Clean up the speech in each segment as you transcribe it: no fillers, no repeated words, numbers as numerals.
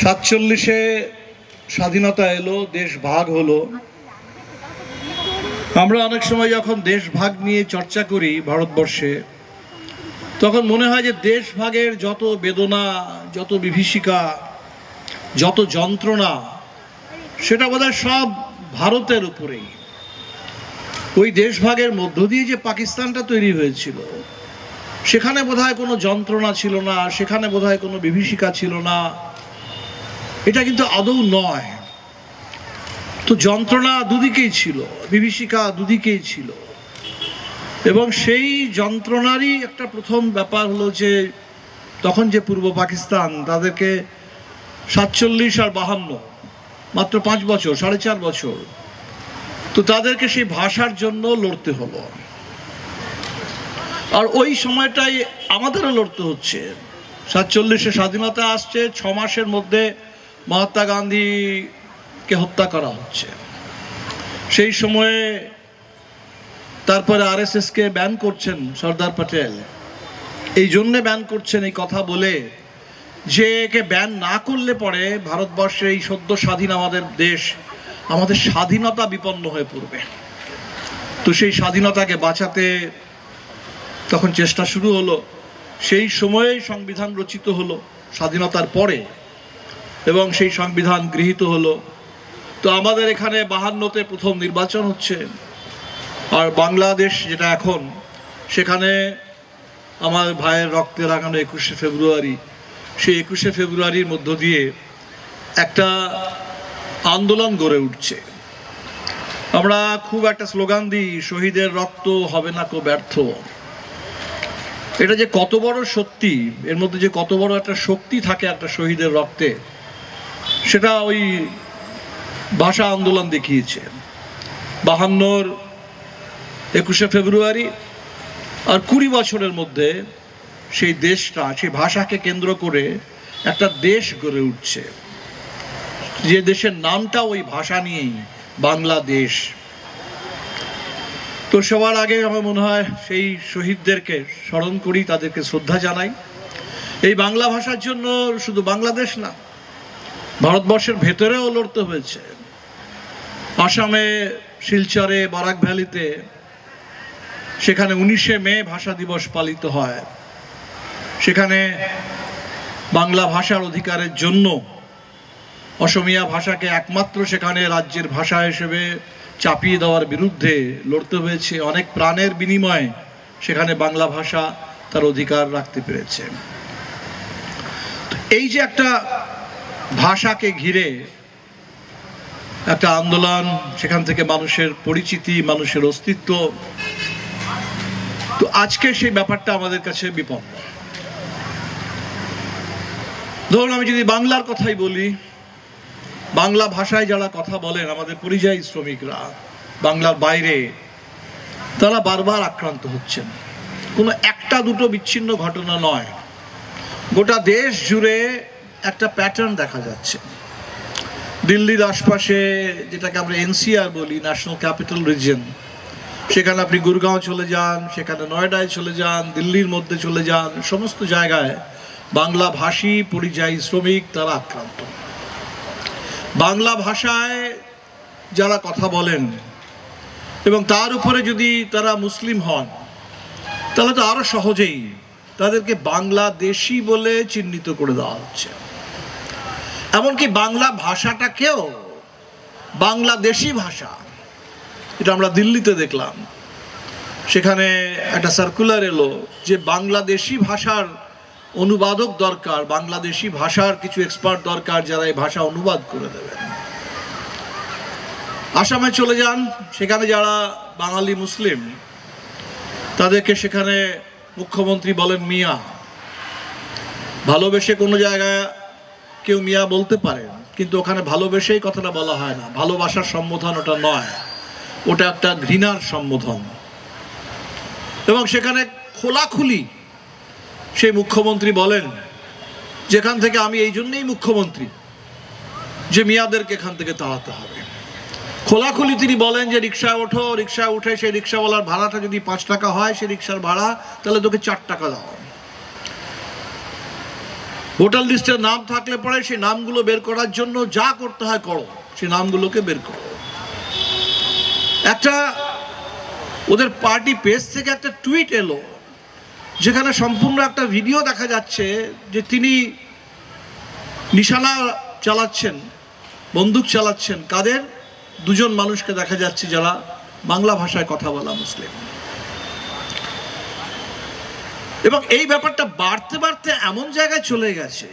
47-এ স্বাধীনতা এলো, দেশ ভাগ হলো। আমরা অনেক সময় যখন দেশ ভাগ নিয়ে চর্চা করি ভারতবর্ষে, তখন মনে হয় যে দেশ ভাগের যত বেদনা, যত বিভীষিকা, যত যন্ত্রণা, সেটা বোধহয় সব ভারতের উপরেই। ওই দেশ ভাগের মধ্য দিয়ে যে পাকিস্তানটা তৈরি হয়েছিল, সেখানে বোধহয় কোনো যন্ত্রণা ছিল না, সেখানে বোধহয় কোনো বিভীষিকা ছিল না। এটা কিন্তু আদৌ নয়। তো যন্ত্রণা দুদিকেই ছিল, বিভীষিকা দুদিকেই ছিল। এবং সেই যন্ত্রণারই একটা প্রথম ব্যাপার হলো যে তখন যে পূর্ব পাকিস্তান, তাদেরকে 47 আর 52, মাত্র 5 বছর, 4.5 বছর, তো তাদেরকে সেই ভাষার জন্য লড়তে হলো। আর ওই সময়টাই আমাদেরও লড়তে হচ্ছে। 47-এ স্বাধীনতা আসছে, 6 মাসের মধ্যে মহাত্মা গান্ধীকে হত্যা করা হচ্ছে। সেই সময়ে তারপরে আরএসএসকে ব্যান করছেন সর্দার প্যাটেল। এই জন্যে ব্যান করছেন, এই কথা বলে যে একে ব্যান না করলে পরে ভারতবর্ষে এই সদ্য স্বাধীন আমাদের দেশ, আমাদের স্বাধীনতা বিপন্ন হয়ে পড়বে। তো সেই স্বাধীনতাকে বাঁচাতে তখন চেষ্টা শুরু হলো। সেই সময়েই সংবিধান রচিত হলো স্বাধীনতার পরে, এবং সেই সংবিধান গৃহীত হলো। তো আমাদের এখানে 52-তে প্রথম নির্বাচন হচ্ছে। আর বাংলাদেশ যেটা এখন, সেখানে আমার ভাইয়ের রক্তে রাঙানো 21শে ফেব্রুয়ারি, সেই 21শে ফেব্রুয়ারির মধ্য দিয়ে একটা আন্দোলন গড়ে উঠছে। আমরা খুব একটা স্লোগান দিই, শহীদের রক্ত হবে না কো ব্যর্থ। এটা যে কত বড় সত্যি, এর মধ্যে যে কত বড় একটা শক্তি থাকে একটা শহীদের রক্তে, সেটা ওই ভাষা আন্দোলন দেখিয়েছে। 52-র 21শে ফেব্রুয়ারি আর 20 বছরের মধ্যে সেই দেশটা, সেই ভাষাকে কেন্দ্র করে একটা দেশ গড়ে উঠছে, যে দেশের নামটা ওই ভাষা নিয়েই, বাংলাদেশ। তো সবার আগে আমার মনে হয় সেই শহীদদেরকে স্মরণ করি, তাদেরকে শ্রদ্ধা জানাই। এই বাংলা ভাষার জন্য শুধু বাংলাদেশ না, ভারতবর্ষের ভেতরেও লড়তে হয়েছে। আসামে শিলচরে, বরাক ভ্যালিতে, সেখানে 19শে মে ভাষা দিবস পালিত হয়। সেখানে বাংলা ভাষার অধিকারের জন্য অসমীয়া ভাষাকে একমাত্র সেখানে রাজ্যের ভাষা হিসেবে চাপিয়ে দেওয়ার বিরুদ্ধে লড়তে হয়েছে। অনেক প্রাণের বিনিময়ে সেখানে বাংলা ভাষা তার অধিকার রাখতে পেরেছে। এই যে একটা ভাষাকে ঘিরে একটা আন্দোলন, সেখান থেকে মানুষের পরিচিতি, মানুষের অস্তিত্ব, তো আজকে সেই ব্যাপারটা আমাদের কাছে বিপন্ন। ধরুন, আমি যদি বাংলার কথাই বলি, বাংলা ভাষায় যারা কথা বলেন, আমাদের পরিযায়ী শ্রমিকরা বাংলার বাইরে, তারা বারবার আক্রান্ত হচ্ছেন। কোনো একটা দুটো বিচ্ছিন্ন ঘটনা নয়, গোটা দেশ জুড়ে একটা প্যাটার্ন দেখা যাচ্ছে। দিল্লির আশপাশে, যেটাকে আমরা এনসিআর বলি, ন্যাশনাল ক্যাপিটাল রিজন, সেখানে আপনি গুরগাঁও চলে যান, সেখানে নয়ডায় চলে যান, দিল্লির মধ্যে চলে যান, সমস্ত জায়গায় বাংলা ভাষী পরিযায়ী শ্রমিক তারা আক্রান্ত। বাংলা ভাষায় যারা কথা বলেন এবং তার উপরে যদি তারা মুসলিম হন, তাহলে তো আরো সহজেই তাদেরকে বাংলাদেশি বলে চিহ্নিত করে দেওয়া হচ্ছে। এমনকি বাংলা ভাষাটাকেও বাংলাদেশি ভাষা, এটা আমরা দিল্লিতে দেখলাম। সেখানে একটা সার্কুলার এলো যে বাংলাদেশি ভাষার অনুবাদক দরকার, বাংলাদেশি ভাষার কিছু এক্সপার্ট দরকার যারা এই ভাষা অনুবাদ করে দেবেন। আসামে চলে যান, সেখানে যারা বাঙালি মুসলিম, তাদেরকে সেখানে মুখ্যমন্ত্রী বলেন মিয়া। ভালোবেসে কোনো জায়গায় কেউ মিয়া বলতে পারে, কিন্তু ওখানে ভালোবেসেই কথাটা বলা হয় না। ভালোবাসার সম্বোধন ওটা নয়, ওটা একটা ঘৃণার সম্বোধন। এবং সেখানে খোলাখুলি সেই মুখ্যমন্ত্রী বলেন, যেখান থেকে আমি এই জন্যই মুখ্যমন্ত্রী যে মিয়াদেরকে এখান থেকে তাড়াতে হবে। খোলাখুলি তিনি বলেন যে রিক্সায় ওঠো, রিক্সায় উঠে সেই রিক্সাওয়ালার ভাড়াটা যদি 5 টাকা হয়, সেই রিক্সার ভাড়া, তাহলে তোকে 4 টাকা দাও। ভোটার লিস্টের নাম থাকলে পরে সেই নামগুলো বের করার জন্য যা করতে হয় করো, সেই নামগুলোকে বের করো। একটা ওদের পার্টি পেজ থেকে একটা টুইট এলো, যেখানে সম্পূর্ণ একটা ভিডিও দেখা যাচ্ছে যে তিনি নিশানা চালাচ্ছেন, বন্দুক চালাচ্ছেন। কাদের? দুজন মানুষকে দেখা যাচ্ছে যারা বাংলা ভাষায় কথা বলা মুসলিম। এবং এই ব্যাপারটা বাড়তে বাড়তে এমন জায়গায় চলে গেছে,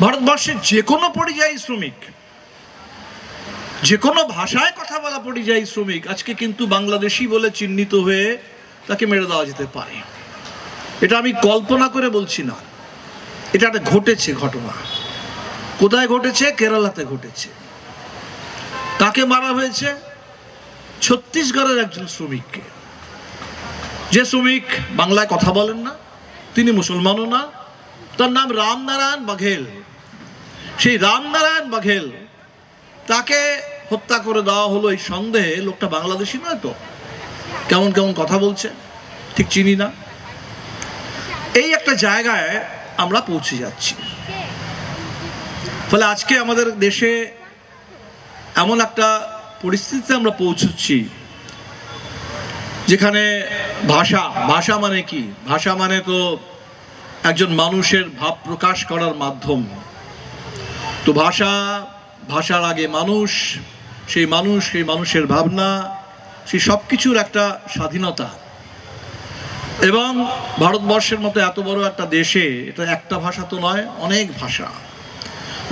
ভারতবর্ষের যে কোনো পরিযায়ী শ্রমিক, যে কোনো ভাষায় কথা বলা পরিযায়ী শ্রমিক আজকে কিন্তু বাংলাদেশি বলে চিহ্নিত হয়ে তাকে মেরে দেওয়া যেতে পারে। এটা আমি কল্পনা করে বলছি না, এটা একটা ঘটেছে ঘটনা। কোথায় ঘটেছে? কেরালাতে ঘটেছে। কাকে মারা হয়েছে? ছত্তিশগড়ের একজন শ্রমিককে। যে শ্রমিক বাংলায় কথা বলেন না, তিনি মুসলমানও না, তার নাম রামনারায়ণ বাঘেল। সেই রামনারায়ণ বাঘেল তাকে হত্যা করে দেওয়া হলো এই সন্দেহে। লোকটা বাংলাদেশি নয় তো, কেমন কেমন কথা বলছে, ঠিক চিনি না। এই একটা জায়গায় আমরা পৌঁছে যাচ্ছি। ফলে আজকে আমাদের দেশে এমন একটা পরিস্থিতিতে আমরা পৌঁছচ্ছি যেখানে ভাষা মানে কি? ভাষা মানে তো একজন মানুষের ভাব প্রকাশ করার মাধ্যম। তো ভাষার আগে মানুষ, সেই মানুষের ভাবনা, সেই সব কিছুর একটা স্বাধীনতা। এবং ভারতবর্ষের মতো এত বড় একটা দেশে এটা একটা ভাষা তো নয়, অনেক ভাষা,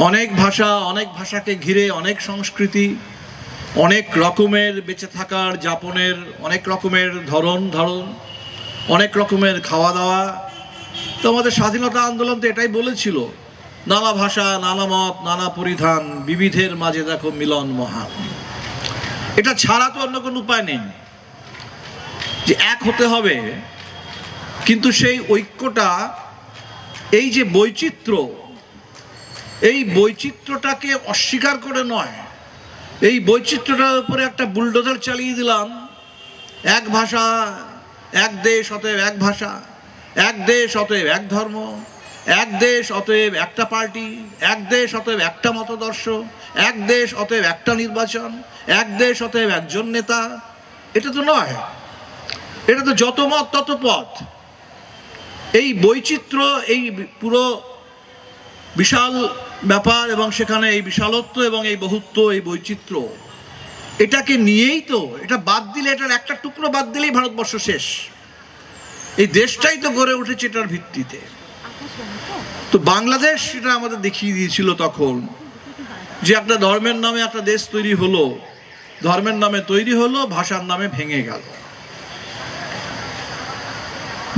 অনেক ভাষাকে ঘিরে অনেক সংস্কৃতি, অনেক রকমের বেঁচে থাকার যাপনের অনেক রকমের ধরন, অনেক রকমের খাওয়া দাওয়া। তো আমাদের স্বাধীনতা আন্দোলন তো এটাই বলেছিল, নানা ভাষা, নানা মত, নানা পরিধান, বিবিধের মাঝে দেখো মিলন মহান। এটা ছাড়া তো অন্য কোনো উপায় নেই, যে এক হতে হবে। কিন্তু সেই ঐক্যটা, এই যে বৈচিত্র্য, এই বৈচিত্র্যটাকে অস্বীকার করে নয়, এই বৈচিত্র্যটার উপরে একটা বুলডোজার চালিয়ে দিলাম। এক ভাষা, এক দেশ, অতএব এক ভাষা, এক দেশ, অতএব এক ধর্ম, এক দেশ, অতএব একটা পার্টি, এক দেশ, অতএব একটা মতাদর্শ, এক দেশ, অতএব একটা নির্বাচন, এক দেশ, অতএব একজন নেতা। এটা তো নয়, এটা তো যত মত তত পথ। এই বৈচিত্র্য, এই পুরো বিশাল ব্যাপার, এবং সেখানে এই বিশালত্ব এবং এই বহুত্ব, এই বৈচিত্র্য, এটাকে নিয়েই তো, এটা বাদ দিলে, এটার একটা টুকরো বাদ দিলেই ভারতবর্ষ শেষ। এই দেশটাই তো গড়ে উঠেছে এটার ভিত্তিতে। তো বাংলাদেশ সেটা আমাদের দেখিয়ে দিয়েছিল তখন, যে একটা ধর্মের নামে একটা দেশ তৈরি হলো, ধর্মের নামে তৈরি হলো, ভাষার নামে ভেঙে গেল।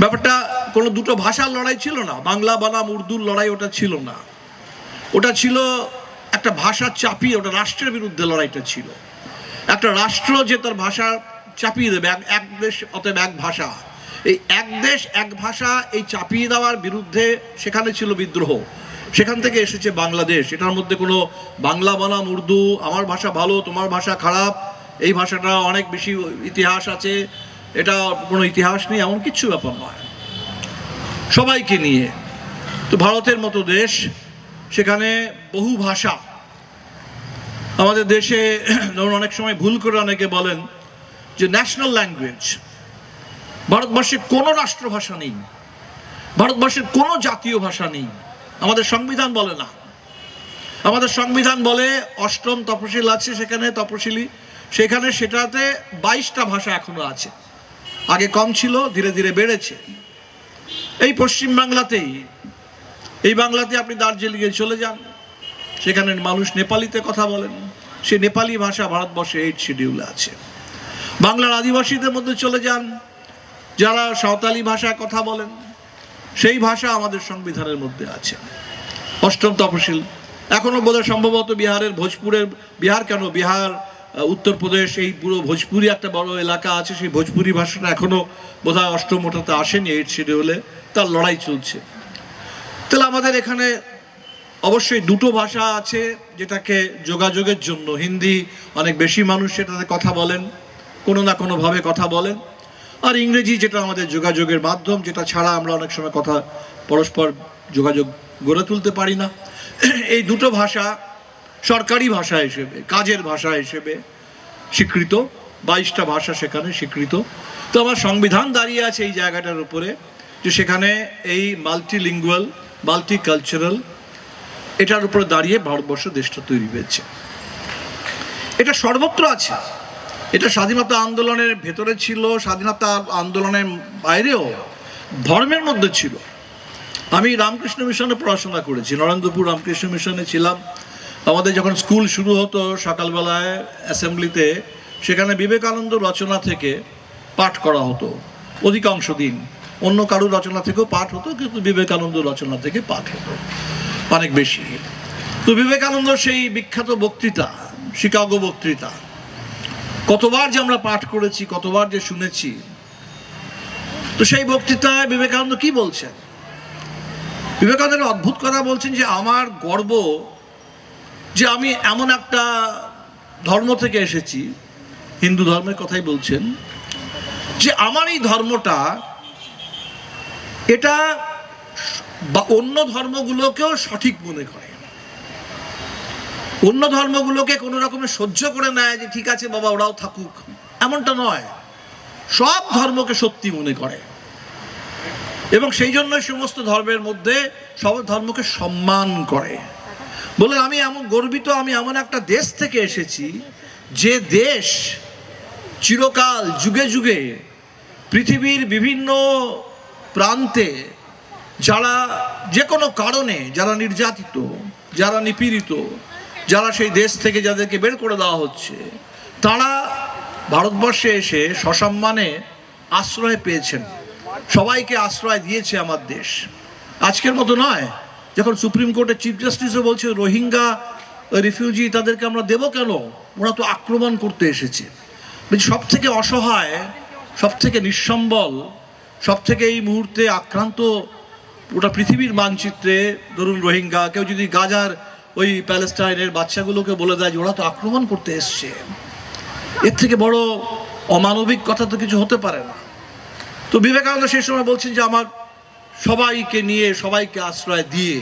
ব্যাপারটা কোনো দুটো ভাষার লড়াই ছিল না, বাংলা বনাম উর্দুর লড়াই ওটা ছিল না। ওটা ছিল একটা ভাষা চাপিয়ে, ওটা রাষ্ট্রের বিরুদ্ধে লড়াইটা ছিল। একটা রাষ্ট্র যে তার ভাষা চাপিয়ে দেবে, এক দেশ অতএব এক ভাষা, এই এক দেশ এক ভাষা, এই চাপিয়ে দেওয়ার বিরুদ্ধে সেখানে ছিল বিদ্রোহ। সেখান থেকে এসেছে বাংলাদেশ। এটার মধ্যে কোনো বাংলা বনাম উর্দু, আমার ভাষা ভালো তোমার ভাষা খারাপ, এই ভাষাটা অনেক বেশি ইতিহাস আছে, এটা কোনো ইতিহাস নেই, এমন কিচ্ছু ব্যাপার নয়। সবাইকে নিয়ে। তো ভারতের মতো দেশ, সেখানে বহু ভাষা। আমাদের দেশে ধরুন অনেক সময় ভুল করে অনেকে বলেন যে ন্যাশনাল ল্যাঙ্গুয়েজ, ভারতবর্ষে কোনো রাষ্ট্রভাষা নেই, ভারতবর্ষের কোনো জাতীয় ভাষা নেই। আমাদের সংবিধান বলে না। আমাদের সংবিধান বলে ৮ম তফসিল আছে, সেখানে তফসিলি, সেখানে সেটাতে 22টা ভাষা এখনো আছে। আগে কম ছিল, ধীরে ধীরে বেড়েছে। এই পশ্চিম বাংলাতেই, এই বাংলাতে আপনি দার্জিলিংয়ে চলে যান, সেখানে মানুষ নেপালিতে কথা বলেন, সে নেপালি ভাষা ভারতবর্ষে 8 শিডিউলে আছে। বাংলার আদিবাসীদের মধ্যে চলে যান, যারা সাঁওতালি ভাষায় কথা বলেন, সেই ভাষা আমাদের সংবিধানের মধ্যে আছে। 8ম তফসিল এখনো বোধহয় সম্ভবত বিহারের ভোজপুরের, বিহার কেন, বিহার, উত্তরপ্রদেশ, এই পুরো ভোজপুরি একটা বড় এলাকা আছে, সেই ভোজপুরি ভাষাটা এখনো বোধহয় 8ম ওটাতে আসেনি, 8 শিডিউলে, তার লড়াই চলছে। তাহলে আমাদের এখানে অবশ্যই দুটো ভাষা আছে, যেটাকে যোগাযোগের জন্য, হিন্দি অনেক বেশি মানুষ সেটাতে কথা বলেন, কোনো না কোনোভাবে কথা বলেন, আর ইংরেজি যেটা আমাদের যোগাযোগের মাধ্যম, যেটা ছাড়া আমরা অনেক সময় কথা পরস্পর যোগাযোগ গড়ে তুলতে পারি না। এই দুটো ভাষা সরকারি ভাষা হিসেবে, কাজের ভাষা হিসেবে স্বীকৃত, 22টা ভাষা সেখানে স্বীকৃত। তো আমার সংবিধান দাঁড়িয়ে আছে এই জায়গাটার উপরে যে সেখানে এই মাল্টিলিঙ্গুয়াল, মাল্টিকালচারাল, এটার উপরে দাঁড়িয়ে ভারতবর্ষ দেশটা তৈরি হয়েছে। এটা সর্বত্র আছে। এটা স্বাধীনতা আন্দোলনের ভেতরে ছিল, স্বাধীনতা আন্দোলনের বাইরেও ধর্মের মধ্যে ছিল। আমি রামকৃষ্ণ মিশনে পড়াশোনা করেছি, নরেন্দ্রপুর রামকৃষ্ণ মিশনে ছিলাম। আমাদের যখন স্কুল শুরু হতো সকালবেলায় অ্যাসেম্বলিতে, সেখানে বিবেকানন্দ রচনা থেকে পাঠ করা হতো অধিকাংশ দিন। অন্য কারুর রচনা থেকেও পাঠ হতো, কিন্তু বিবেকানন্দ রচনা থেকে পাঠ হতো অনেক বেশি। তো বিবেকানন্দ সেই বিখ্যাত বক্তৃতা, শিকাগো বক্তৃতা, কতবার যে আমরা পাঠ করেছি, কতবার যে শুনেছি। তো সেই বক্তৃতায় বিবেকানন্দ কি বলছেন? বিবেকানন্দের অদ্ভুত কথা বলছেন যে আমার গর্ব যে আমি এমন একটা ধর্ম থেকে এসেছি, হিন্দু ধর্মের কথাই বলছেন, যে আমার এই ধর্মটা এটা বা অন্য ধর্মগুলোকেও সঠিক মনে করে, অন্য ধর্মগুলোকে কোনো রকমের সহ্য করে নেয় যে ঠিক আছে বাবা ওরাও থাকুক, এমনটা নয়। সব ধর্মকে সত্যি মনে করে এবং সেই জন্য সমস্ত ধর্মের মধ্যে সব ধর্মকে সম্মান করে। বলে আমি এমন গর্বিত, আমি এমন একটা দেশ থেকে এসেছি যে দেশ চিরকাল যুগে যুগে পৃথিবীর বিভিন্ন প্রান্তে যারা যে কোনো কারণে যারা নির্যাতিত, যারা নিপীড়িত, যারা সেই দেশ থেকে যাদেরকে বের করে দেওয়া হচ্ছে, তারা ভারতবর্ষে এসে সসম্মানে আশ্রয় পেয়েছেন। সবাইকে আশ্রয় দিয়েছে আমার দেশ। আজকের মতো নয়, যখন সুপ্রিম কোর্টের চিফ জাস্টিসও বলছে রোহিঙ্গা রিফিউজি তাদেরকে আমরা দেবো কেন, ওরা তো আক্রমণ করতে এসেছে। সব থেকে অসহায়, সব থেকে নিঃসম্বল, সব থেকে এই মুহূর্তে আক্রান্ত ওটা পৃথিবীর মানচিত্রে ধরুন রোহিঙ্গা, কেউ যদি গাজার ওই প্যালেস্টাইনের বাচ্চাগুলোকে বলে দেয় যে ওরা তো আক্রমণ করতে এসছে, এর থেকে বড় অমানবিক কথা তো কিছু হতে পারে না। তো বিবেকানন্দ সেই সময় বলছেন যে আমার সবাইকে নিয়ে, সবাইকে আশ্রয় দিয়ে,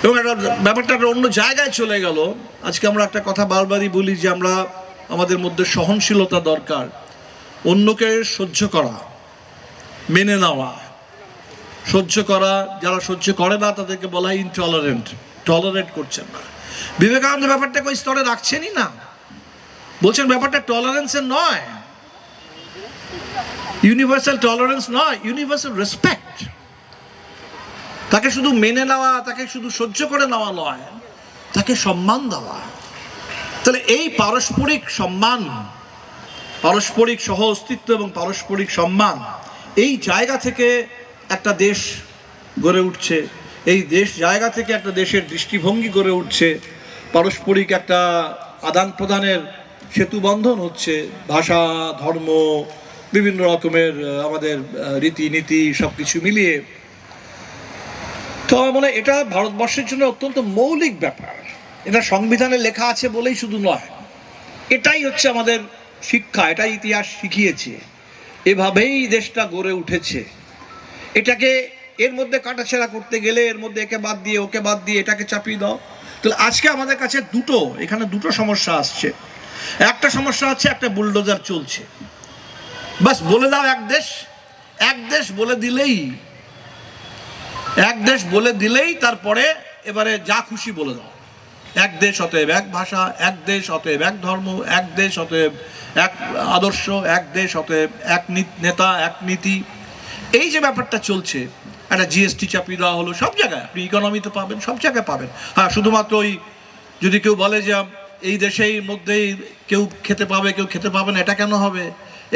এবং একটা ব্যাপারটা একটা অন্য জায়গায় চলে গেল। আজকে আমরা একটা কথা বারবারই বলি যে আমরা আমাদের মধ্যে সহনশীলতা দরকার, অন্যকে সহ্য করা, মেনে নেওয়া, সহ্য করা। যারা সহ্য করে না তাদেরকে বলা হয় ইনটলারেন্ট, টলারেট করছেন না। বিবেকানন্দ ব্যাপারটাকে ওই স্তরে রাখছেনই না, বলছেন ব্যাপারটা টলারেন্সের নয়, ইউনিভার্সাল টলারেন্স নয়, ইউনিভার্সাল রেসপেক্ট। তাকে শুধু মেনে নেওয়া, তাকে শুধু সহ্য করে নেওয়া নয়, তাকে সম্মান দেওয়া। তাহলে এই পারস্পরিক সম্মান, পারস্পরিক সহ অস্তিত্ব এবং পারস্পরিক সম্মান, এই জায়গা থেকে একটা দেশ গড়ে উঠছে। এই দেশ জায়গা থেকে একটা দেশের দৃষ্টিভঙ্গি গড়ে উঠছে, পারস্পরিক একটা আদান প্রদানের সেতু বন্ধন হচ্ছে, ভাষা, ধর্ম, বিভিন্ন রকমের আমাদের রীতিনীতি সব কিছু মিলিয়ে। তো আমার মনে হয় এটা ভারতবর্ষের জন্য অত্যন্ত মৌলিক ব্যাপার। এটা সংবিধানে লেখা আছে বলেই শুধু নয়, এটাই হচ্ছে আমাদের শিক্ষা, এটাই ইতিহাস শিখিয়েছে, এভাবেই দেশটা গড়ে উঠেছে। এটাকে এর মধ্যে কাটাছেঁড়া করতে গেলে এর মধ্যে একে বাদ দিয়ে ওকে বাদ দিয়ে এটাকে চাপিয়ে দাও। তাহলে আজকে আমাদের কাছে এখানে দুটো সমস্যা আসছে। একটা সমস্যা হচ্ছে একটা বুলডোজার চলছে, বাস বলে দাও এক দেশ বলে দিলেই তারপরে এবারে যা খুশি বলে দাও। এক দেশ অতএব এক ভাষা, এক দেশ অতএব এক ধর্ম, এক দেশ অতএব এক আদর্শ, এক দেশ অতএব এক নেতা, এক নীতি। এই যে ব্যাপারটা চলছে, একটা জিএসটি চাপিয়ে দেওয়া হলো সব জায়গায়, আপনি ইকোনমিতে পাবেন, সব জায়গায় পাবেন। হ্যাঁ, শুধুমাত্র ওই যদি কেউ বলে যে এই দেশের মধ্যেই কেউ খেতে পাবে, কেউ খেতে পাবে না, এটা কেন হবে?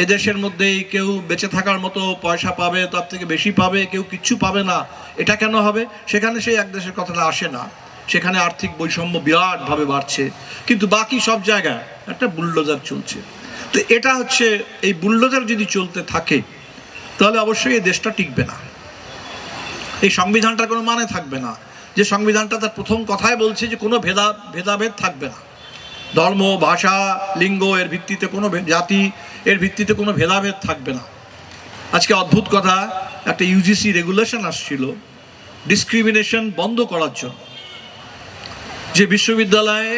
এই দেশের মধ্যেই কেউ বেঁচে থাকার মতো পয়সা পাবে, তার থেকে বেশি পাবে, কেউ কিচ্ছু পাবে না, এটা কেন হবে? সেখানে সেই এক দেশের কথাটা আসে না। সেখানে আর্থিক বৈষম্য বিরাটভাবে বাড়ছে, কিন্তু বাকি সব জায়গায় একটা বুলডোজার চলছে। তো এটা হচ্ছে, এই বুলডোজার যদি চলতে থাকে তাহলে অবশ্যই এই দেশটা টিকবে না, এই সংবিধানটার কোনো মানে থাকবে না। যে সংবিধানটা তার প্রথম কথায় বলছে যে কোনো ভেদাভেদ থাকবে না, ধর্ম, ভাষা, লিঙ্গ এর ভিত্তিতে কোনো জাতি এর ভিত্তিতে কোনো ভেদাভেদ থাকবে না। আজকে অদ্ভুত কথা, একটা ইউজিসি রেগুলেশন আসছিল ডিসক্রিমিনেশন বন্ধ করার জন্য। যে বিশ্ববিদ্যালয়ে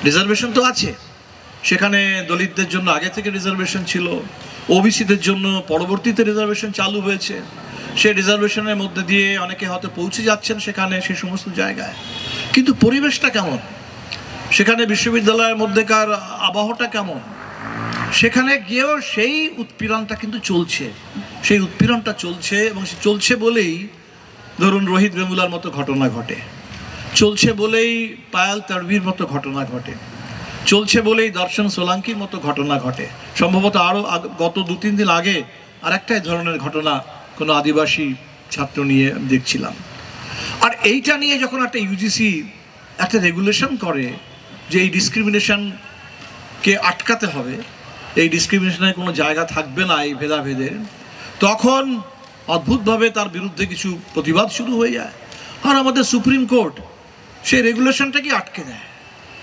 রিজার্ভেশন তো আছে, সেখানে দলিতদের জন্য আগে থেকে রিজার্ভেশন ছিল, ওবিসিদের জন্য পরবর্তীতে রিজার্ভেশন চালু হয়েছে। সেই রিজার্ভেশনের মধ্যে দিয়ে অনেকে হয়তো পৌঁছে যাচ্ছেন সেখানে, সেই সমস্ত জায়গায়। কিন্তু পরিবেশটা কেমন, সেখানে বিশ্ববিদ্যালয়ের মধ্যেকার আবহাওয়াটা কেমন, সেখানে গিয়েও সেই উৎপীড়নটা কিন্তু চলছে। সেই উৎপীড়নটা চলছে, এবং চলছে বলেই ধরুন রোহিত ভেমুলার মতো ঘটনা ঘটে, চলছে বলেই পায়াল তারবির মতো ঘটনা ঘটে, চলছে বলেই দর্শন সোলাঙ্কির মতো ঘটনা ঘটে। সম্ভবত আরও গত 2-3 দিন আগে আর একটা ধরনের ঘটনা কোনো আদিবাসী ছাত্র নিয়ে দেখছিলাম। আর এইটা নিয়ে যখন একটা ইউজিসি একটা রেগুলেশন করে যে এই ডিসক্রিমিনেশনকে আটকাতে হবে, এই ডিসক্রিমিনেশনের কোনো জায়গা থাকবে না এই ভেদাভেদের, তখন অদ্ভুতভাবে তার বিরুদ্ধে কিছু প্রতিবাদ শুরু হয়ে যায়। আর আমাদের সুপ্রিম কোর্ট সেই রেগুলেশনটাকে আটকে দেয়।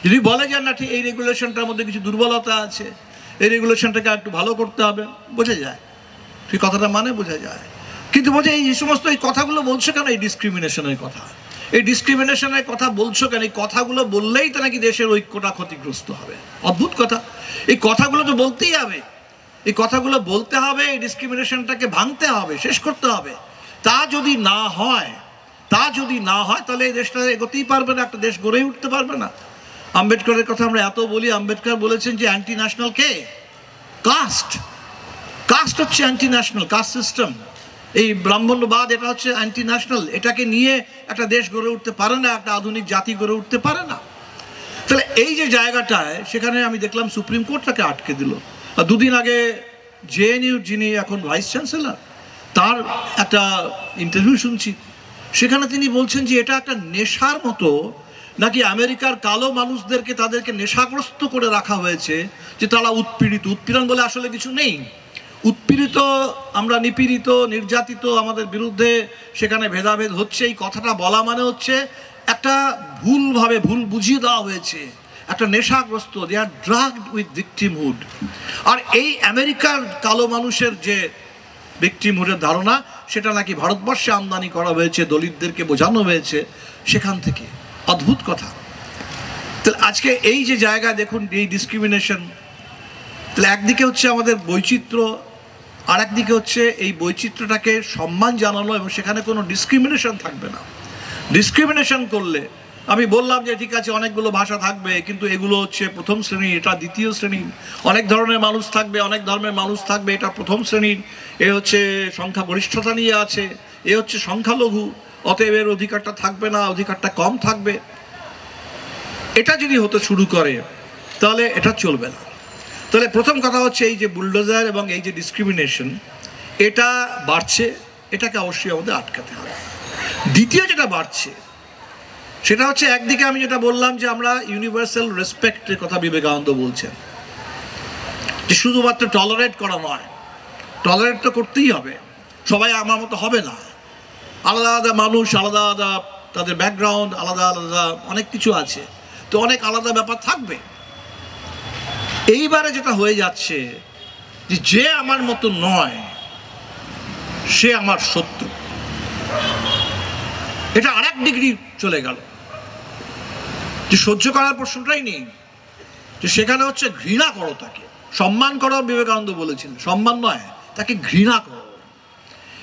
যদি বলে যে না, ঠিক এই রেগুলেশনটার মধ্যে কিছু দুর্বলতা আছে, এই রেগুলেশনটাকে একটু ভালো করতে হবে, বোঝা যায়, সেই কথাটা মানে বোঝা যায়। কিন্তু বলছে এই সমস্ত এই কথাগুলো বলছো কেন, এই ডিসক্রিমিনেশনের কথা, এই ডিসক্রিমিনেশনের কথা বলছো কেন? এই কথাগুলো বললেই তো নাকি দেশের ঐক্যটা ক্ষতিগ্রস্ত হবে। অদ্ভুত কথা। এই কথাগুলো তো বলতেই হবে, এই কথাগুলো বলতে হবে, এই ডিসক্রিমিনেশনটাকে ভাঙতে হবে, শেষ করতে হবে। তা যদি না হয় তাহলে এই দেশটা এগোতেই পারবে না, একটা দেশ গড়েই উঠতে পারবে না। আম্বেদকরের কথা আমরা এত বলি, আম্বেদকর বলেছেন যে অ্যান্টি ন্যাশনাল কে? কাস্ট। কাস্ট হচ্ছে অ্যান্টি ন্যাশনাল, কাস্ট সিস্টেম, এই ব্রাহ্মণ্যবাদ, এটা হচ্ছে অ্যান্টি ন্যাশনাল। এটাকে নিয়ে একটা দেশ গড়ে উঠতে পারে না, একটা আধুনিক জাতি গড়ে উঠতে পারে না। তাহলে এই যে জায়গাটায়, সেখানে আমি দেখলাম সুপ্রিম কোর্ট তাকে আটকে দিল। আর 2 দিন আগে জেএনইউ যিনি এখন ভাইস চ্যান্সেলর, তার একটা ইন্টারভিউ শুনছি, সেখানে তিনি বলছেন যে এটা একটা নেশার মতো, নাকি আমেরিকার কালো মানুষদেরকে তাদেরকে নেশাগ্রস্ত করে রাখা হয়েছে, যে তারা উৎপীড়িত। উৎপীড়ন বলে আসলে কিছু নেই। উৎপীড়িত, আমরা নিপীড়িত, নির্যাতিত, আমাদের বিরুদ্ধে সেখানে ভেদাভেদ হচ্ছে, এই কথাটা বলা মানে হচ্ছে একটা ভুলভাবে, ভুল বুঝিয়ে দেওয়া হয়েছে, একটা নেশাগ্রস্ত, দে আর ড্রাগড উইথ ভিকটিমহুড। আর এই আমেরিকার কালো মানুষের যে ভিকটিমহুডের ধারণা, সেটা নাকি ভারতবর্ষে আমদানি করা হয়েছে, দলিতদেরকে বোঝানো হয়েছে সেখান থেকে। অদ্ভুত কথা। তাহলে আজকে এই যে জায়গায় দেখুন এই ডিসক্রিমিনেশন, তাহলে একদিকে হচ্ছে আমাদের বৈচিত্র্য, আর একদিকে হচ্ছে এই বৈচিত্র্যটাকে সম্মান জানানো, এবং সেখানে কোনো ডিসক্রিমিনেশন থাকবে না। ডিসক্রিমিনেশন করলে, আমি বললাম যে ঠিক আছে অনেকগুলো ভাষা থাকবে, কিন্তু এগুলো হচ্ছে প্রথম শ্রেণী, এটা দ্বিতীয় শ্রেণী। অনেক ধরনের মানুষ থাকবে, অনেক ধর্মের মানুষ থাকবে, এটা প্রথম শ্রেণীর। এ হচ্ছে সংখ্যাগরিষ্ঠতা নিয়ে আছে, এ হচ্ছে সংখ্যালঘু, অতএব এর অধিকারটা থাকবে না, অধিকারটা কম থাকবে। এটা যদি হতে শুরু করে তাহলে এটা চলবে না। তাহলে প্রথম কথা হচ্ছে এই যে বুলডোজার এবং এই যে ডিসক্রিমিনেশন, এটা বাড়ছে, এটাকে অবশ্যই আমাদের আটকাতে হবে। দ্বিতীয় যেটা বাড়ছে সেটা হচ্ছে, একদিকে আমি যেটা বললাম যে আমরা ইউনিভার্সাল রেসপেক্টের কথা বিবেকানন্দ বলছেন, যে শুধুমাত্র টলারেট করা নয়, টলারেট তো করতেই হবে, সবাই আমার মতো হবে না, আলাদা আলাদা মানুষ, আলাদা আলাদা তাদের ব্যাকগ্রাউন্ড, আলাদা আলাদা অনেক কিছু আছে, তো অনেক আলাদা ব্যাপার থাকবে। এইবারে যেটা হয়ে যাচ্ছে যে আমার মতো নয় সে আমার শত্রু, এটা আরেক ডিগ্রি চলে গেল। যে সহ্য করার প্রশ্নটাই নেই, যে সেখানে হচ্ছে ঘৃণা করো তাকে, সম্মান করো। বিবেকানন্দ বলেছেন সম্মান নয়, তাকে ঘৃণা করো।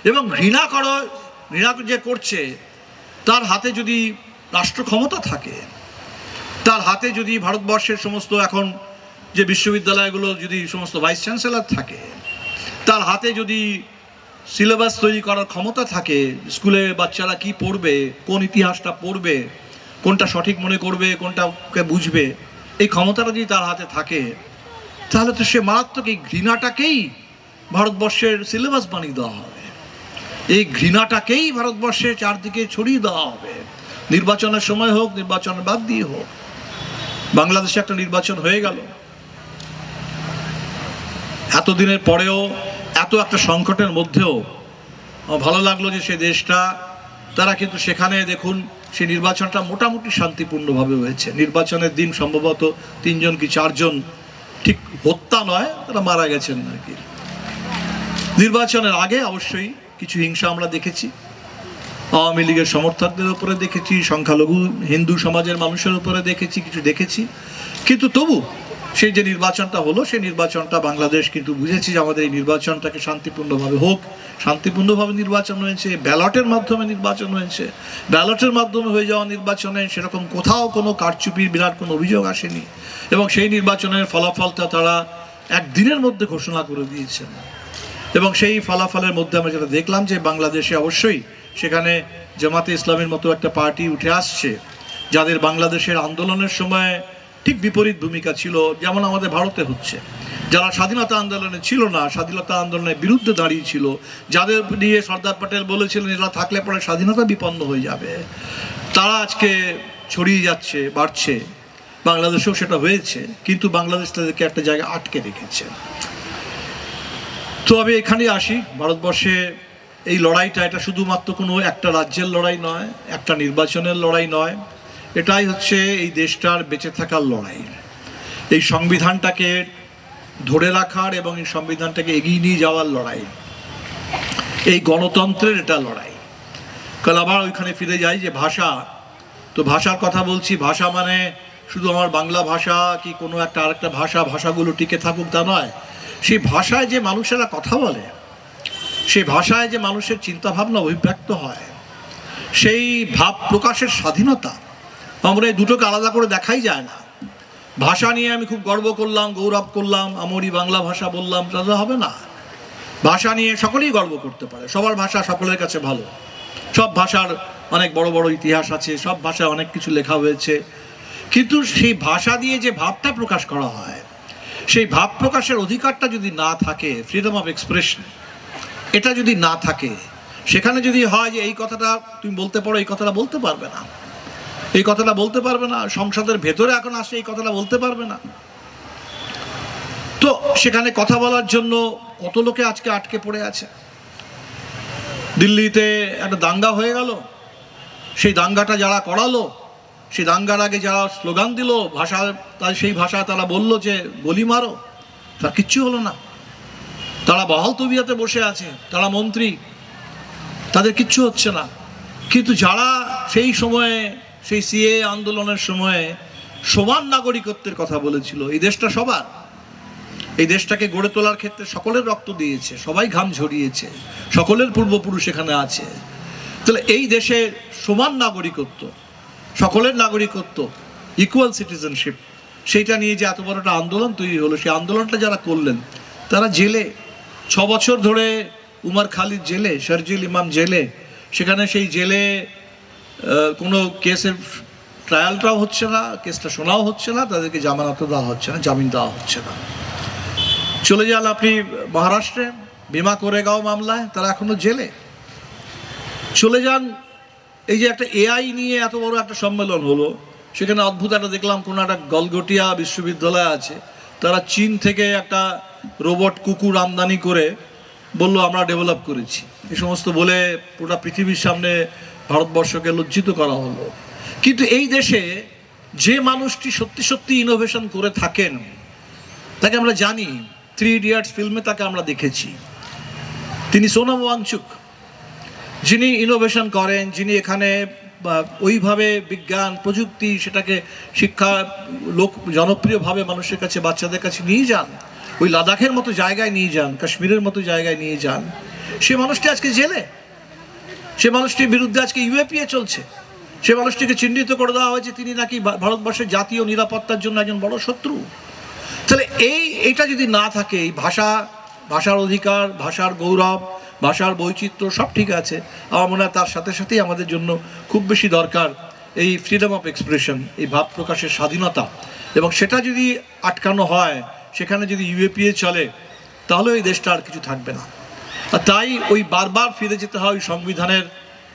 এবং ঘৃণা করো, ঘৃণা যে করছে তার হাতে যদি রাষ্ট্র ক্ষমতা থাকে, তার হাতে যদি ভারতবর্ষের সমস্ত এখন যে বিশ্ববিদ্যালয়গুলো যদি সমস্ত ভাইস চ্যান্সেলর থাকে, তার হাতে যদি সিলেবাস তৈরি করার ক্ষমতা থাকে, স্কুলে বাচ্চারা কি পড়বে, কোন ইতিহাসটা পড়বে, কোনটা সঠিক মনে করবে, কোনটাকে বুঝবে, এই ক্ষমতাটা যদি তার হাতে থাকে, তাহলে তো সে মারাত্মক এই ঘৃণাটাকেই ভারতবর্ষের সিলেবাস বানিয়ে দেওয়া হবে। এই ঘৃণাটাকেই ভারতবর্ষের চারদিকে ছড়িয়ে দেওয়া হবে, নির্বাচনের সময় হোক, নির্বাচনের বাদ দিয়ে হোক। বাংলাদেশে একটা নির্বাচন হয়ে গেল, এতদিনের পরেও, এত একটা সংকটের মধ্যেও ভালো লাগলো যে সে দেশটা, তারা কিন্তু সেখানে দেখুন সেই নির্বাচনটা মোটামুটি শান্তিপূর্ণভাবে হয়েছে। নির্বাচনের দিন সম্ভবত 3 জন কি 4 জন, ঠিক হত্যা নয়, তারা মারা গেছেন আর কি। নির্বাচনের আগে অবশ্যই কিছু হিংসা আমরা দেখেছি, আওয়ামী লীগের সমর্থকদের উপরে দেখেছি, সংখ্যালঘু হিন্দু সমাজের মানুষের উপরে দেখেছি, কিছু দেখেছি। কিন্তু তবু সেই যে নির্বাচনটা হলো, সেই নির্বাচনটা বাংলাদেশ কিন্তু বুঝেছি যে আমাদের এই নির্বাচনটাকে শান্তিপূর্ণভাবে হোক। শান্তিপূর্ণভাবে নির্বাচন হয়েছে, ব্যালটের মাধ্যমে নির্বাচন হয়েছে। ব্যালটের মাধ্যমে হয়ে যাওয়া নির্বাচনে সেরকম কোথাও কোনো কারচুপির বিরাট কোনো অভিযোগ আসেনি, এবং সেই নির্বাচনের ফলাফলটা তারা একদিনের মধ্যে ঘোষণা করে দিয়েছেন। এবং সেই ফলাফলের মধ্যে আমরা যেটা দেখলাম যে বাংলাদেশে অবশ্যই সেখানে জামাতে ইসলামের মতো একটা পার্টি উঠে আসছে, যাদের বাংলাদেশের আন্দোলনের সময় ঠিক বিপরীত ভূমিকা ছিল, যেমন আমাদের ভারতে হচ্ছে। যারা স্বাধীনতা আন্দোলনে ছিল না, স্বাধীনতা আন্দোলনের বিরুদ্ধে দাঁড়িয়েছিল, যাদের নিয়ে সর্দার প্যাটেল বলেছিলেন এরা থাকলে পরে স্বাধীনতা বিপন্ন হয়ে যাবে, তারা আজকে ছড়িয়ে যাচ্ছে, বাড়ছে। বাংলাদেশেও সেটা হয়েছে, কিন্তু বাংলাদেশ তাদেরকে একটা জায়গায় আটকে রেখেছে। তো আমি এখানেই আসি, ভারতবর্ষে এই লড়াইটা, এটা শুধুমাত্র কোনো একটা রাজ্যের লড়াই নয়, একটা নির্বাচনের লড়াই নয়, এটাই হচ্ছে এই দেশটার বেঁচে থাকার লড়াই। এই সংবিধানটাকে ধরে রাখার এবং এই সংবিধানটাকে এগিয়ে নিয়ে যাওয়ার লড়াই, এই গণতন্ত্রের এটা লড়াই। কাল আবার ওইখানে ফিরে যাই যে ভাষা, তো ভাষার কথা বলছি। ভাষা মানে শুধু আমার বাংলা ভাষা কি কোনো একটা আরেকটা ভাষা, ভাষাগুলো টিকে থাকুক তা নয়। সেই ভাষায় যে মানুষেরা কথা বলে, সেই ভাষায় যে মানুষের চিন্তাভাবনা অভিব্যক্ত হয়, সেই ভাব প্রকাশের স্বাধীনতা, আমরা এই দুটোকে আলাদা করে দেখাই যায় না। ভাষা নিয়ে আমি খুব গর্ব করলাম, গৌরব করলাম, আমারই বাংলা ভাষা বললাম, তা হবে না। ভাষা নিয়ে সকলেই গর্ব করতে পারে, সবার ভাষা সকলের কাছে ভালো। সব ভাষার অনেক বড় বড় ইতিহাস আছে, সব ভাষায় অনেক কিছু লেখা হয়েছে, কিন্তু সেই ভাষা দিয়ে যে ভাবটা প্রকাশ করা হয়, সেই ভাব প্রকাশের অধিকারটা যদি না থাকে, ফ্রিডম অফ এক্সপ্রেশন, এটা যদি না থাকে, সেখানে যদি হয় যে এই কথাটা তুমি বলতে পারো, এই কথাটা বলতে পারবে না, এই কথাটা বলতে পারবে না, সংসদের ভেতরে এখন আসে এই কথাটা বলতে পারবে না, তো সেখানে কথা বলার জন্য কত লোকে আজকে আটকে পড়ে আছে। দিল্লিতে একটা দাঙ্গা হয়ে গেল, সেই দাঙ্গাটা যারা করালো, সেই দাঙ্গার আগে যারা স্লোগান দিল ভাষা, তাই সেই ভাষা তারা বলল যে গলি মারো, তার কিচ্ছু হলো না। তারা বহাল তবিয়তে বসে আছে, তারা মন্ত্রী, তাদের কিচ্ছু হচ্ছে না। কিন্তু যারা সেই সময়ে, সেই সিএ আন্দোলনের সময়ে সমান নাগরিকত্বের কথা বলেছিল, এই দেশটা সবার, এই দেশটাকে গড়ে তোলার ক্ষেত্রে সকলের রক্ত দিয়েছে, সবাই ঘাম ঝরিয়েছে, সকলের পূর্বপুরুষ এখানে আছে। তাহলে এই দেশে সমান নাগরিকত্ব, সকলের নাগরিকত্ব, ইকুয়াল সিটিজেনশিপ, সেইটা নিয়ে যে এত বড় একটা আন্দোলন তৈরি হলো, সেই আন্দোলনটা যারা করলেন তারা জেলে 6 বছর ধরে, উমর খালিদ জেলে, শারজিল ইমাম জেলে, সেখানে সেই জেলে কোনো কেসের ট্রায়ালটাও হচ্ছে না, কেসটা শোনাও হচ্ছে না, তাদেরকে জামানত দেওয়া হচ্ছে না, জামিন দেওয়া হচ্ছে না। চলে যান আপনি মহারাষ্ট্রে ভীমা কোরেগাঁও মামলায়, তারা এখনো জেলে। চলে যান, এই যে একটা এআই নিয়ে এত বড় একটা সম্মেলন হলো, সেখানে অদ্ভুত একটা দেখলাম, কোনো একটা গলগটিয়া বিশ্ববিদ্যালয় আছে, তারা চীন থেকে একটা রোবট কুকুর আমদানি করে বলল আমরা ডেভেলপ করেছি, এই সমস্ত বলে পুরো পৃথিবীর সামনে ভারতবর্ষকে লজ্জিত করা হলো। কিন্তু এই দেশে যে মানুষটি সত্যি সত্যি ইনোভেশন করে থাকেন, তাকে আমরা জানি, 3 ইডিয়টস ফিল্মে তাকে আমরা দেখেছি, তিনি সোনাম ওয়াংচুক, যিনি ইনোভেশন করেন, যিনি এখানে ওইভাবে বিজ্ঞান প্রযুক্তি সেটাকে শিক্ষা লোক জনপ্রিয়ভাবে মানুষের কাছে, বাচ্চাদের কাছে নিয়ে যান, ওই লাদাখের মতো জায়গায় নিয়ে যান, কাশ্মীরের মতো জায়গায় নিয়ে যান। সে মানুষটি আজকে জেলে, সে মানুষটির বিরুদ্ধে আজকে ইউএপিএ চলছে, সে মানুষটিকে চিহ্নিত করে দেওয়া হয়েছে তিনি নাকি ভারতবর্ষের জাতীয় নিরাপত্তার জন্য একজন বড় শত্রু। তাহলে এইটা যদি না থাকে, এই ভাষার অধিকার, ভাষার গৌরব, ভাষার বৈচিত্র্য সব ঠিক আছে, আমার মনে হয় তার সাথে সাথেই আমাদের জন্য খুব বেশি দরকার এই ফ্রিডম অফ এক্সপ্রেশন, এই ভাব প্রকাশের স্বাধীনতা। এবং সেটা যদি আটকানো হয়, সেখানে যদি ইউএপিএ চলে, তাহলে এই দেশটা আর কিছু থাকবে না। আর তাই ওই বারবার ফিরে যেতে হয় ওই সংবিধানের,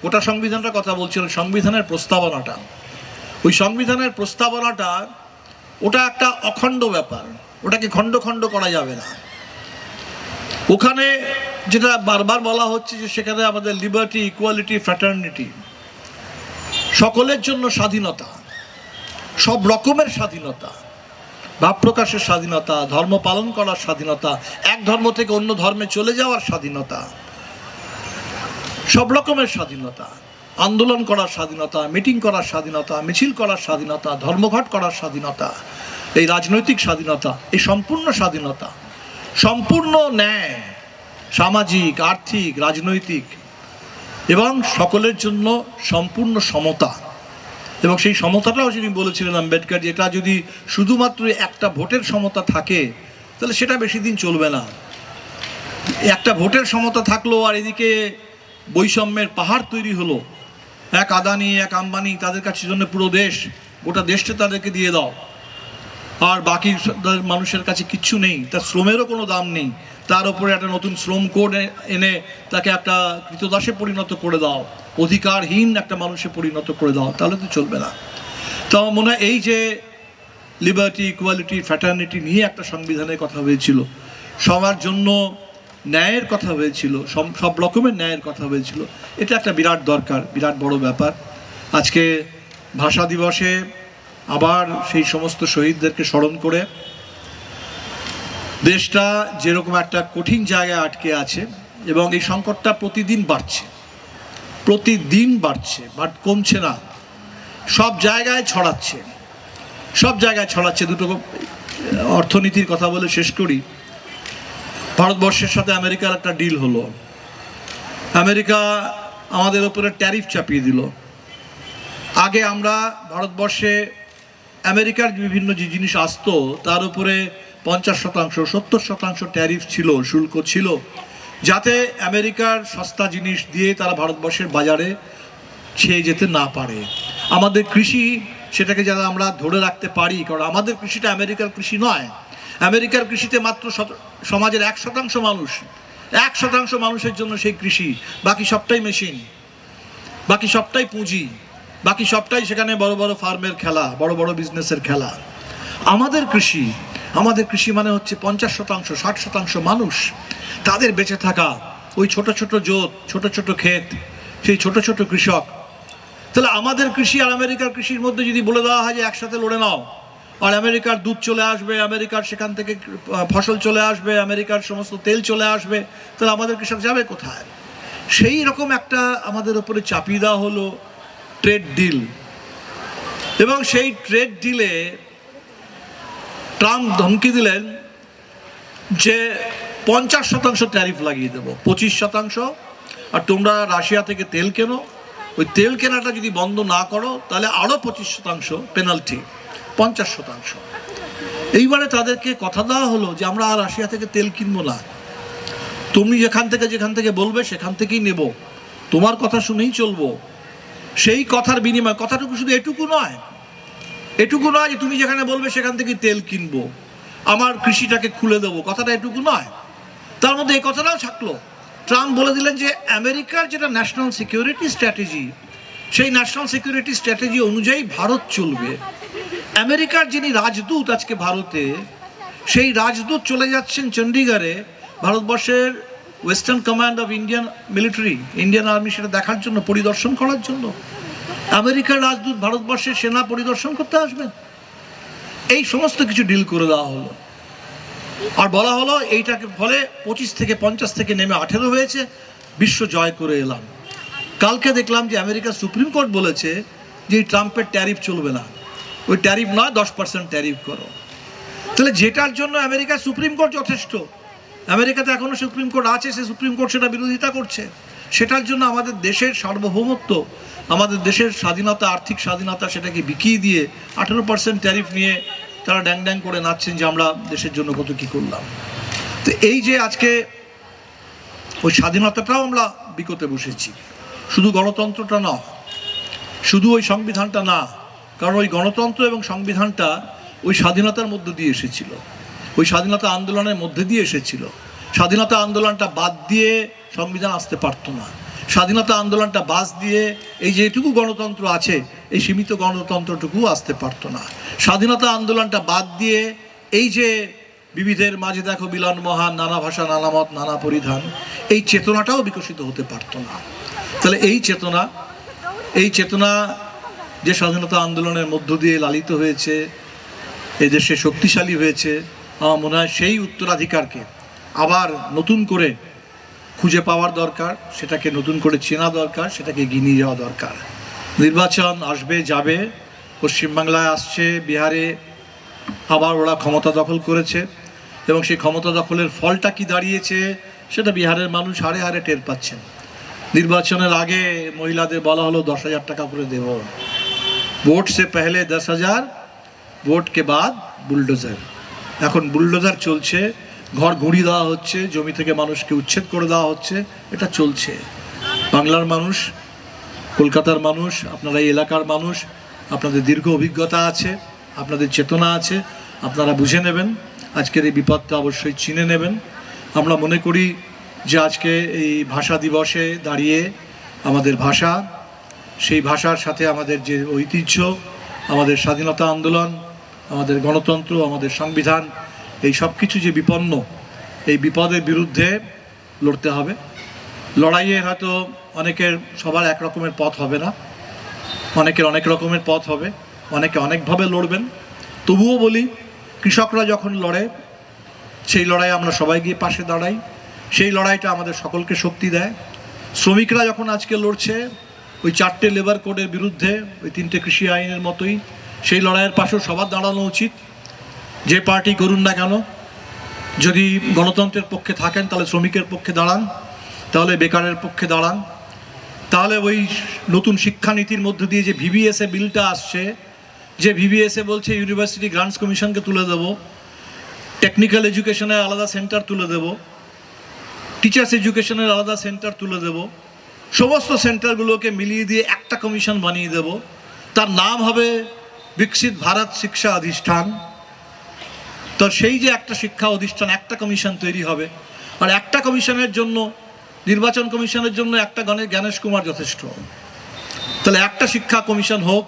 গোটা সংবিধানটার কথা বলছিলেন, সংবিধানের প্রস্তাবনাটা, ওই সংবিধানের প্রস্তাবনাটা ওটা একটা অখণ্ড ব্যাপার, ওটাকে খণ্ড খণ্ড করা যাবে না। ওখানে যেটা বারবার বলা হচ্ছে যে সেখানে আমাদের লিবার্টি, ইকুয়ালিটি, ফ্র্যাটার্নিটি, সকলের জন্য স্বাধীনতা, সব রকমের স্বাধীনতা, ভাব প্রকাশের স্বাধীনতা, ধর্ম পালন করার স্বাধীনতা, এক ধর্ম থেকে অন্য ধর্মে চলে যাওয়ার স্বাধীনতা, সব রকমের স্বাধীনতা, আন্দোলন করার স্বাধীনতা, মিটিং করার স্বাধীনতা, মিছিল করার স্বাধীনতা, ধর্মঘট করার স্বাধীনতা, এই রাজনৈতিক স্বাধীনতা, এই সম্পূর্ণ স্বাধীনতা, সম্পূর্ণ ন্যায়, সামাজিক, আর্থিক, রাজনৈতিক এবং সকলের জন্য সম্পূর্ণ সমতা। এবং সেই সমতাটাও যিনি বলেছিলেন আম্বেদকর, যেটা যদি শুধুমাত্র একটা ভোটের সমতা থাকে তাহলে সেটা বেশি দিন চলবে না। একটা ভোটের সমতা থাকলো আর এদিকে বৈষম্যের পাহাড় তৈরি হলো, এক আদানি এক আম্বানি তাদের কাছে জন্য পুরো দেশ, গোটা দেশটা তাদেরকে দিয়ে দাও, আর বাকি মানুষের কাছে কিচ্ছু নেই, তার শ্রমেরও কোনো দাম নেই, তার উপরে একটা নতুন শ্রম কোড এনে তাকে একটা কৃতদাসে পরিণত করে দাও, অধিকারহীন একটা মানুষে পরিণত করে দাও, তাহলে তো চলবে না। তো মনে হয় এই যে লিবার্টি, ইকুয়ালিটি, ফ্র্যাটার্নিটি নিয়ে একটা সংবিধানের কথা হয়েছিল, সবার জন্য ন্যায়ের কথা হয়েছিল, সব রকমের ন্যায়ের কথা হয়েছিল, এটা একটা বিরাট দরকার, বিরাট বড় ব্যাপার। আজকে ভাষা দিবসে আবার সেই সমস্ত শহীদদেরকে স্মরণ করে দেশটা যেরকম একটা কঠিন জায়গায় আটকে আছে এবং এই সংকটটা প্রতিদিন বাড়ছে, প্রতিদিন বাড়ছে, বাট কমছে না, সব জায়গায় ছড়াচ্ছে, সব জায়গায় ছড়াচ্ছে। দুটো অর্থনীতির কথা বলে শেষ করি। ভারতবর্ষের সাথে আমেরিকার একটা ডিল হলো, আমেরিকা আমাদের উপরে ট্যারিফ চাপিয়ে দিল। আগে আমরা ভারতবর্ষে আমেরিকার বিভিন্ন যে জিনিস আসতো তার উপরে 50%, 70% ট্যারিফ ছিল, শুল্ক ছিল, যাতে আমেরিকার সস্তা জিনিস দিয়ে তারা ভারতবর্ষের বাজারে ছেয়ে যেতে না পারে। আমাদের কৃষি সেটাকে যারা আমরা ধরে রাখতে পারি, কারণ আমাদের কৃষিটা আমেরিকার কৃষি নয়। আমেরিকার কৃষিতে মাত্র সমাজের 1% মানুষ, 1% মানুষের জন্য সেই কৃষি, বাকি সবটাই মেশিন, বাকি সবটাই পুঁজি, বাকি সবটাই সেখানে বড় বড় ফার্মের খেলা, বড় বড় বিজনেসের খেলা। আমাদের কৃষি মানে হচ্ছে 50%, 60% মানুষ, তাদের বেঁচে থাকা, ওই ছোট ছোট জোত, ছোট ছোট ক্ষেত, সেই ছোট ছোট কৃষক। তাহলে আমাদের কৃষি আর আমেরিকার কৃষির মধ্যে যদি বলে দেওয়া হয় যে একসাথে লড়ে নাও, আর আমেরিকার দুধ চলে আসবে, আমেরিকার সেখান থেকে ফসল চলে আসবে, আমেরিকার সমস্ত তেল চলে আসবে, তাহলে আমাদের কৃষক যাবে কোথায়? সেই রকম একটা আমাদের উপরে চাপিয়ে দেওয়া হলো ট্রেড ডিল। এবং সেই ট্রেড ডিলে ট্রাম্প ধমকি দিলেন যে 50% ট্যারিফ লাগিয়ে দেবো, 25%, আর তোমরা রাশিয়া থেকে তেল কেনো, ওই তেল কেনাটা যদি বন্ধ না করো তাহলে আরও 25% পেনাল্টি, 50%। এইবারে তাদেরকে কথা দেওয়া হলো যে আমরা আর রাশিয়া থেকে তেল কিনবো না, তুমি যেখান থেকে বলবে সেখান থেকেই নেব, তোমার কথা শুনেই চলবো। সেই কথার বিনিময়, কথাটুকু শুধু এটুকু নয় যে তুমি যেখানে বলবে সেখান থেকে তেল কিনবো, আমার কৃষিটাকে খুলে দেবো, কথাটা এটুকু নয়। তার মধ্যে এই কথাটাও থাকলো, ট্রাম্প বলে দিলেন যে আমেরিকার যেটা ন্যাশনাল সিকিউরিটি স্ট্র্যাটেজি, সেই ন্যাশনাল সিকিউরিটি স্ট্র্যাটেজি অনুযায়ী ভারত চলবে। আমেরিকার যিনি রাজদূত আজকে ভারতে, সেই রাজদূত চলে যাচ্ছেন চণ্ডীগড়ে ভারতবর্ষের western command of Indian military, Indian army, সেটা দেখার জন্য, পরিদর্শন করার জন্য। আমেরিকার রাজদূত ভারতবর্ষের সেনা পরিদর্শন করতে আসবেন। এই সমস্ত কিছু ডিল করে দেওয়া হলো, আর বলা হলো এইটাকে ফলে 25 থেকে 50 থেকে নেমে 18 হয়েছে, বিশ্ব জয় করে এলাম। কালকে দেখলাম যে আমেরিকার সুপ্রিম কোর্ট বলেছে যে এই ট্রাম্পের ট্যারিফ চলবে না, ওই ট্যারিফ নয় 10% ট্যারিফ করো। তাহলে যেটার জন্য আমেরিকার সুপ্রিম কোর্ট যথেষ্ট, আমেরিকাতে এখনো সুপ্রিম কোর্ট আছে, সে সুপ্রিম কোর্ট সেটা বিরোধিতা করছে, সেটার জন্য আমাদের দেশের সার্বভৌমত্ব, আমাদের দেশের স্বাধীনতা, আর্থিক স্বাধীনতা, সেটাকে বিকিয়ে দিয়ে 18% ট্যারিফ নিয়ে তারা ড্যাং ড্যাং করে নাচছেন যে আমরা দেশের জন্য কত কী করলাম। তো এই যে আজকে ওই স্বাধীনতাটাও আমরা বিকোতে বসেছি, শুধু গণতন্ত্রটা না, শুধু ওই সংবিধানটা না, কারণ ওই গণতন্ত্র এবং সংবিধানটা ওই স্বাধীনতার মধ্য দিয়ে এসেছিল, ওই স্বাধীনতা আন্দোলনের মধ্যে দিয়ে এসেছিল। স্বাধীনতা আন্দোলনটা বাদ দিয়ে সংবিধান আসতে পারতো না, স্বাধীনতা আন্দোলনটা বাদ দিয়ে এই যেটুকু গণতন্ত্র আছে, এই সীমিত গণতন্ত্রটুকু আসতে পারতো না। স্বাধীনতা আন্দোলনটা বাদ দিয়ে এই যে বিবিধের মাঝে দেখো মিলন মহান, নানা ভাষা নানা মত নানা পরিধান, এই চেতনাটাও বিকশিত হতে পারতো না। তাহলে এই চেতনা যে স্বাধীনতা আন্দোলনের মধ্য দিয়ে লালিত হয়েছে, এই দেশে শক্তিশালী হয়েছে, আমার মনে হয় সেই উত্তরাধিকারকে আবার নতুন করে খুঁজে পাওয়ার দরকার, সেটাকে নতুন করে চেনা দরকার, সেটাকে এগিয়ে নিয়ে যাওয়া দরকার। নির্বাচন আসবে যাবে, পশ্চিমবাংলায় আসছে, বিহারে আবার ওরা ক্ষমতা দখল করেছে এবং সেই ক্ষমতা দখলের ফলটা কি দাঁড়িয়েছে সেটা বিহারের মানুষ হারে হারে টের পাচ্ছেন। নির্বাচনের আগে মহিলাদের বলা হলো 10,000 টাকা করে দেব, ভোট সে পহলে 10,000, ভোট কে বাদ বুলডোজার। এখন বুলডোজার চলছে, ঘর ঘুরিয়ে দেওয়া হচ্ছে, জমি থেকে মানুষকে উচ্ছেদ করে দেওয়া হচ্ছে, এটা চলছে। বাংলার মানুষ, কলকাতার মানুষ, আপনারা এই এলাকার মানুষ, আপনাদের দীর্ঘ অভিজ্ঞতা আছে, আপনাদের চেতনা আছে, আপনারা বুঝে নেবেন, আজকের এই বিপদটা অবশ্যই চিনে নেবেন। আমরা মনে করি যে আজকে এই ভাষা দিবসে দাঁড়িয়ে আমাদের ভাষা, সেই ভাষার সাথে আমাদের যে ঐতিহ্য, আমাদের স্বাধীনতা আন্দোলন, আমাদের গণতন্ত্র, আমাদের সংবিধান, এই সব কিছু যে বিপন্ন, এই বিপদের বিরুদ্ধে লড়তে হবে। লড়াইয়ে হয়তো অনেকের সবার এক রকমের পথ হবে না, অনেকের অনেক রকমের পথ হবে, অনেকে অনেকভাবে লড়বেন। তবুও বলি, কৃষকরা যখন লড়ে, সেই লড়াইয়ে আমরা সবাই গিয়ে পাশে দাঁড়াই, সেই লড়াইটা আমাদের সকলকে শক্তি দেয়। শ্রমিকরা যখন আজকে লড়ছে ওই 4টে লেবার কোডের বিরুদ্ধে, ওই 3টে কৃষি আইনের মতোই, সেই লড়াইয়ের পাশেও সবার দাঁড়ানো উচিত। যে পার্টি করুন না কেন, যদি গণতন্ত্রের পক্ষে থাকেন তাহলে শ্রমিকের পক্ষে দাঁড়ান, তাহলে বেকারের পক্ষে দাঁড়ান, তাহলে ওই নতুন শিক্ষানীতির মধ্য দিয়ে যে ভিভিএসএ বিলটা আসছে, যে ভিভিএসএ বলছে ইউনিভার্সিটি গ্রান্টস কমিশনকে তুলে দেবো, টেকনিক্যাল এডুকেশনের আলাদা সেন্টার তুলে দেবো, টিচার্স এডুকেশনের আলাদা সেন্টার তুলে দেবো, সমস্ত সেন্টারগুলোকে মিলিয়ে দিয়ে একটা কমিশন বানিয়ে দেব, তার নাম হবে বিকশিত ভারত শিক্ষা অধিষ্ঠান। তো সেই যে একটা শিক্ষা অধিষ্ঠান, একটা কমিশন তৈরি হবে, আর একটা কমিশনের জন্য, নির্বাচন কমিশনের জন্য একটা জ্ঞানেশ কুমার যথেষ্ট। তাহলে একটা শিক্ষা কমিশন হোক,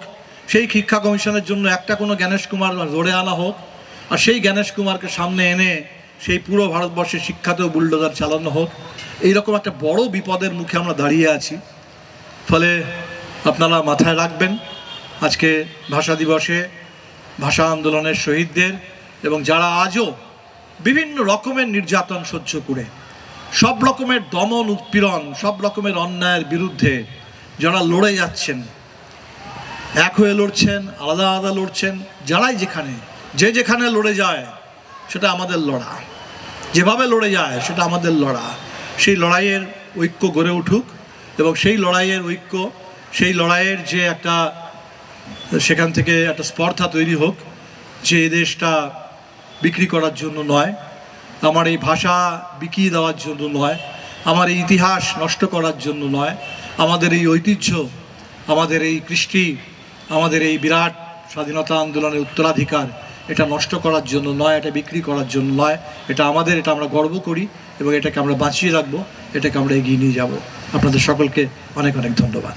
সেই শিক্ষা কমিশনের জন্য একটা কোনো জ্ঞানেশ কুমার ধরে আনা হোক, আর সেই জ্ঞানেশ কুমারকে সামনে এনে সেই পুরো ভারতবর্ষের শিক্ষাতেও বুলডোজার চালানো হোক। এইরকম একটা বড় বিপদের মুখে আমরা দাঁড়িয়ে আছি। ফলে আপনারা মাথায় রাখবেন, আজকে ভাষা দিবসে ভাষা আন্দোলনের শহীদদের এবং যারা আজও বিভিন্ন রকমের নির্যাতন সহ্য করে, সব রকমের দমন উৎপীড়ন, সব রকমের অন্যায়ের বিরুদ্ধে যারা লড়ে যাচ্ছেন, এক হয়ে লড়ছেন, আলাদা আলাদা লড়ছেন, যারাই যেখানে যেখানে লড়ে যায় সেটা আমাদের লড়া, যেভাবে লড়ে যায় সেটা আমাদের লড়া। সেই লড়াইয়ের ঐক্য গড়ে উঠুক এবং সেই লড়াইয়ের ঐক্য, সেই লড়াইয়ের যে একটা সেখান থেকে একটা স্পর্ধা তৈরি হোক, যে এই দেশটা বিক্রি করার জন্য নয়, আমার এই ভাষা বিকিয়ে দেওয়ার জন্য নয়, আমার এই ইতিহাস নষ্ট করার জন্য নয়, আমাদের এই ঐতিহ্য, আমাদের এই কৃষ্টি, আমাদের এই বিরাট স্বাধীনতা আন্দোলনের উত্তরাধিকার, এটা নষ্ট করার জন্য নয়, এটা বিক্রি করার জন্য নয়, এটা আমাদের, এটা আমরা গর্ব করি এবং এটাকে আমরা বাঁচিয়ে রাখবো, এটাকে আমরা এগিয়ে নিয়ে যাব। আপনাদের সকলকে অনেক অনেক ধন্যবাদ।